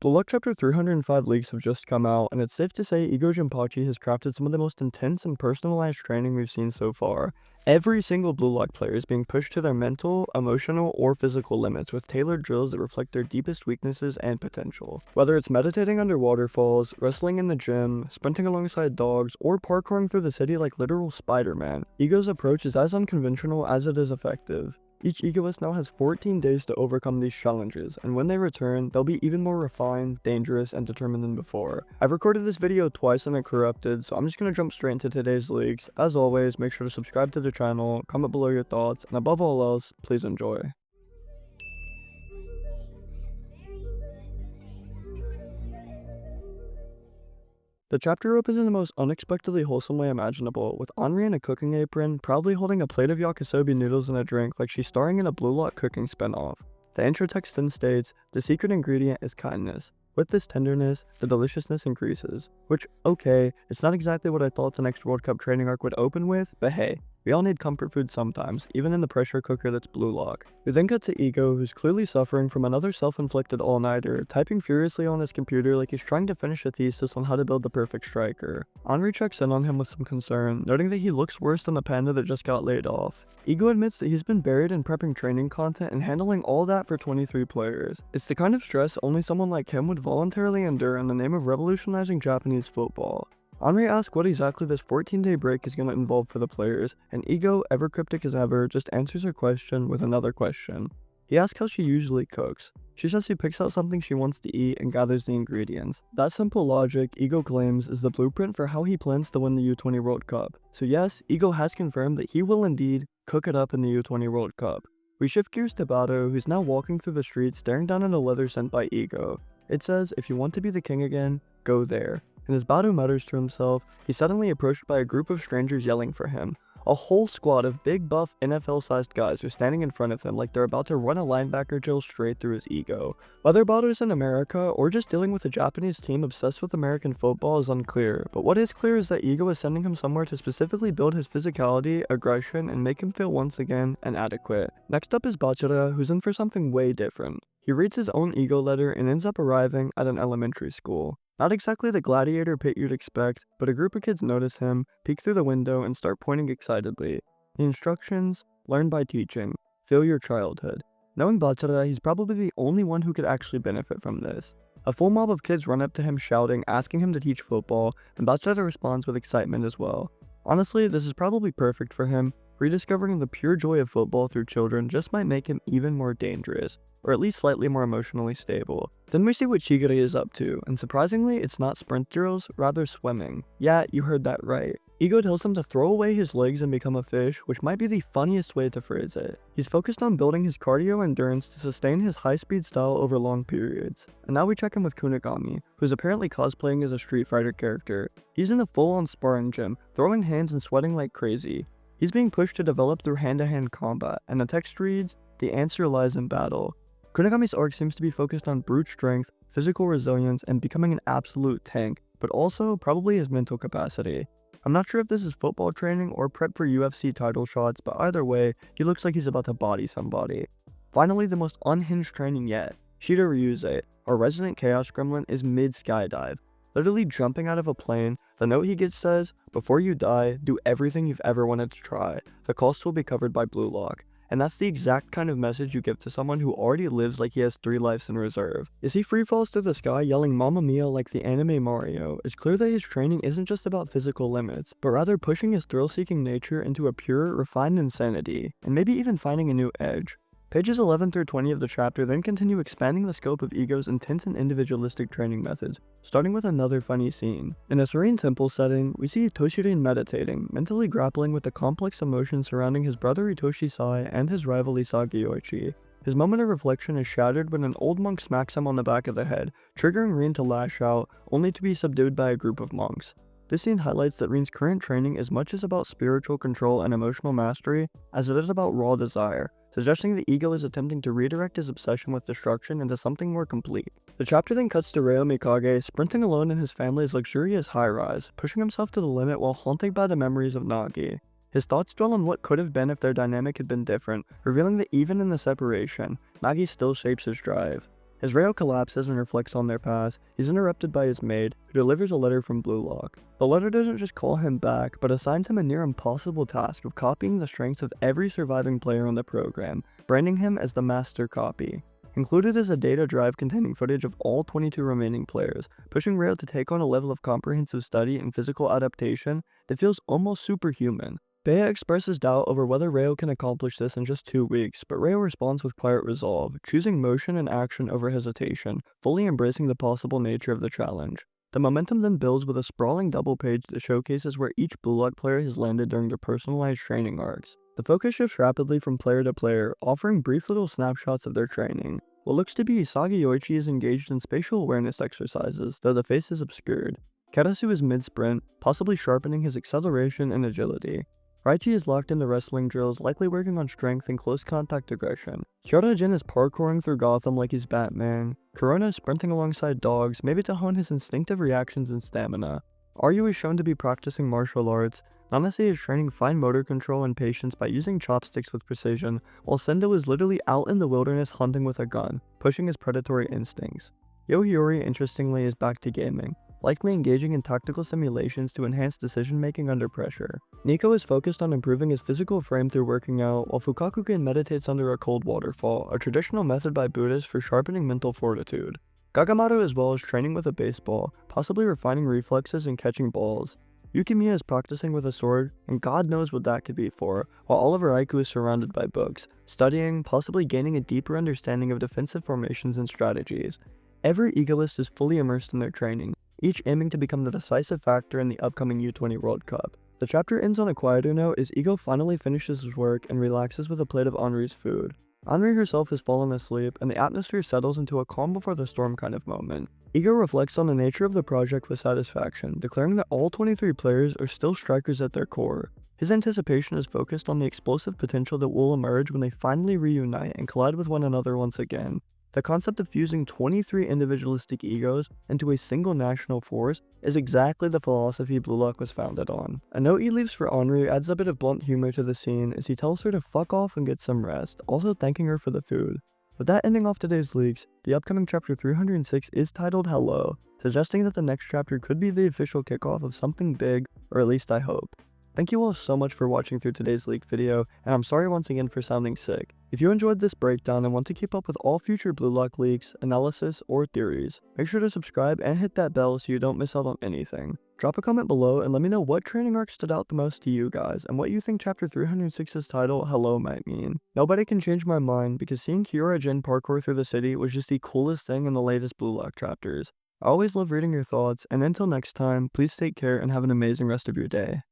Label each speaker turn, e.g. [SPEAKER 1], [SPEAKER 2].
[SPEAKER 1] Blue Lock Chapter 305 leaks have just come out, and it's safe to say Igo Jinpachi has crafted some of the most intense and personalized training we've seen so far. Every single Blue Lock player is being pushed to their mental, emotional, or physical limits with tailored drills that reflect their deepest weaknesses and potential. Whether it's meditating under waterfalls, wrestling in the gym, sprinting alongside dogs, or parkouring through the city like literal Spider-Man, Igo's approach is as unconventional as it is effective. Each egoist now has 14 days to overcome these challenges, and when they return, they'll be even more refined, dangerous, and determined than before. I've recorded this video twice and it corrupted, so I'm just gonna jump straight into today's leaks. As always, make sure to subscribe to the channel, comment below your thoughts, and above all else, please enjoy. The chapter opens in the most unexpectedly wholesome way imaginable, with Henri in a cooking apron, proudly holding a plate of yakisobe noodles and a drink like she's starring in a Blue Lock cooking spinoff. The intro text then states, "The secret ingredient is kindness. With this tenderness, the deliciousness increases." Which, okay, it's not exactly what I thought the next World Cup training arc would open with, but hey, we all need comfort food sometimes, even in the pressure cooker that's Blue Lock. We then cut to Igo, who's clearly suffering from another self-inflicted all-nighter, typing furiously on his computer like he's trying to finish a thesis on how to build the perfect striker. Henri checks in on him with some concern, noting that he looks worse than the panda that just got laid off. Igo admits that he's been buried in prepping training content and handling all that for 23 players. It's the kind of stress only someone like him would voluntarily endure in the name of revolutionizing Japanese football. Henri asks what exactly this 14-day break is going to involve for the players, and Igo, ever cryptic as ever, just answers her question with another question. He asks how she usually cooks. She says she picks out something she wants to eat and gathers the ingredients. That simple logic, Igo claims, is the blueprint for how he plans to win the U20 World Cup. So yes, Igo has confirmed that he will indeed cook it up in the U20 World Cup. We shift gears to Bado, who's now walking through the streets staring down at a letter sent by Igo. It says, "If you want to be the king again, go there." And as Bado mutters to himself, he's suddenly approached by a group of strangers yelling for him. A whole squad of big buff NFL-sized guys are standing in front of him like they're about to run a linebacker drill straight through his ego. Whether Bado's in America or just dealing with a Japanese team obsessed with American football is unclear, but what is clear is that Igo is sending him somewhere to specifically build his physicality, aggression, and make him feel once again inadequate. Next up is Bachara, who's in for something way different. He reads his own ego letter and ends up arriving at an elementary school. Not exactly the gladiator pit you'd expect, but a group of kids notice him, peek through the window, and start pointing excitedly. The instructions: learn by teaching, feel your childhood. Knowing Bachara, he's probably the only one who could actually benefit from this. A full mob of kids run up to him shouting, asking him to teach football, and Bachara responds with excitement as well. Honestly, this is probably perfect for him. Rediscovering the pure joy of football through children just might make him even more dangerous, or at least slightly more emotionally stable. Then we see what Shigure is up to, and surprisingly, it's not sprint drills, rather swimming. Yeah, you heard that right. Igo tells him to throw away his legs and become a fish, which might be the funniest way to phrase it. He's focused on building his cardio endurance to sustain his high-speed style over long periods. And now we check in with Kunigami, who's apparently cosplaying as a Street Fighter character. He's in the full-on sparring gym, throwing hands and sweating like crazy. He's being pushed to develop through hand-to-hand combat, and the text reads, "The answer lies in battle." Kunigami's arc seems to be focused on brute strength, physical resilience, and becoming an absolute tank, but also probably his mental capacity. I'm not sure if this is football training or prep for UFC title shots, but either way, he looks like he's about to body somebody. Finally, the most unhinged training yet. SHIDOU Ryuze, our resident chaos gremlin, is mid-skydive. Literally jumping out of a plane, the note he gets says, "Before you die, do everything you've ever wanted to try. The cost will be covered by Blue Lock." And that's the exact kind of message you give to someone who already lives like he has 3 lives in reserve. As he free falls through the sky yelling "Mamma Mia" like the anime Mario, it's clear that his training isn't just about physical limits, but rather pushing his thrill-seeking nature into a pure, refined insanity, and maybe even finding a new edge. Pages 11 through 20 of the chapter then continue expanding the scope of Igo's intense and individualistic training methods, starting with another funny scene. In a serene temple setting, we see Toshirin meditating, mentally grappling with the complex emotions surrounding his brother Itoshi Sai and his rival Isagi yoichi. His moment of reflection is shattered when an old monk smacks him on the back of the head, triggering Rin to lash out, only to be subdued by a group of monks. This scene highlights that Rin's current training is much as about spiritual control and emotional mastery as it is about raw desire, suggesting that Igo is attempting to redirect his obsession with destruction into something more complete. The chapter then cuts to Reo Mikage sprinting alone in his family's luxurious high-rise, pushing himself to the limit while haunted by the memories of Nagi. His thoughts dwell on what could have been if their dynamic had been different, revealing that even in the separation, Nagi still shapes his drive. As Reo collapses and reflects on their past, he's interrupted by his maid, who delivers a letter from Blue Lock. The letter doesn't just call him back, but assigns him a near impossible task of copying the strengths of every surviving player on the program, branding him as the master copy. Included is a data drive containing footage of all 22 remaining players, pushing Reo to take on a level of comprehensive study and physical adaptation that feels almost superhuman. Bea expresses doubt over whether Reo can accomplish this in just 2 weeks, but Reo responds with quiet resolve, choosing motion and action over hesitation, fully embracing the possible nature of the challenge. The momentum then builds with a sprawling double page that showcases where each Blue Lock player has landed during their personalized training arcs. The focus shifts rapidly from player to player, offering brief little snapshots of their training. What looks to be Isagi Yoichi is engaged in spatial awareness exercises, though the face is obscured. Karasu is mid-sprint, possibly sharpening his acceleration and agility. Raichi is locked into wrestling drills, likely working on strength and close contact aggression. Hyora-jin is parkouring through Gotham like he's Batman. Corona is sprinting alongside dogs, maybe to hone his instinctive reactions and stamina. Ryu is shown to be practicing martial arts. Nanase is training fine motor control and patience by using chopsticks with precision, while Sendo is literally out in the wilderness hunting with a gun, pushing his predatory instincts. Yohiyori, interestingly, is back to gaming, likely engaging in tactical simulations to enhance decision-making under pressure. Nico is focused on improving his physical frame through working out, while Fukakuken meditates under a cold waterfall, a traditional method by Buddhists for sharpening mental fortitude. Gagamaru as well is training with a baseball, possibly refining reflexes and catching balls. Yukimiya is practicing with a sword, and God knows what that could be for, while Oliver Aiku is surrounded by books, studying, possibly gaining a deeper understanding of defensive formations and strategies. Every egoist is fully immersed in their training, each aiming to become the decisive factor in the upcoming U20 World Cup. The chapter ends on a quieter note as Ego finally finishes his work and relaxes with a plate of Henri's food. Henri herself has fallen asleep, and the atmosphere settles into a calm before the storm kind of moment. Ego reflects on the nature of the project with satisfaction, declaring that all 23 players are still strikers at their core. His anticipation is focused on the explosive potential that will emerge when they finally reunite and collide with one another once again. The concept of fusing 23 individualistic egos into a single national force is exactly the philosophy Blue Lock was founded on. A note he leaves for Henri adds a bit of blunt humor to the scene as he tells her to fuck off and get some rest, also thanking her for the food. With that ending off today's leaks, the upcoming chapter 306 is titled Hello, suggesting that the next chapter could be the official kickoff of something big, or at least I hope. Thank you all so much for watching through today's leak video, and I'm sorry once again for sounding sick. If you enjoyed this breakdown and want to keep up with all future Blue Lock leaks, analysis, or theories, make sure to subscribe and hit that bell so you don't miss out on anything. Drop a comment below and let me know what training arc stood out the most to you guys, and what you think chapter 306's title, Hello, might mean. Nobody can change my mind, because seeing Hyora-jin parkour through the city was just the coolest thing in the latest Blue Lock chapters. I always love reading your thoughts, and until next time, please take care and have an amazing rest of your day.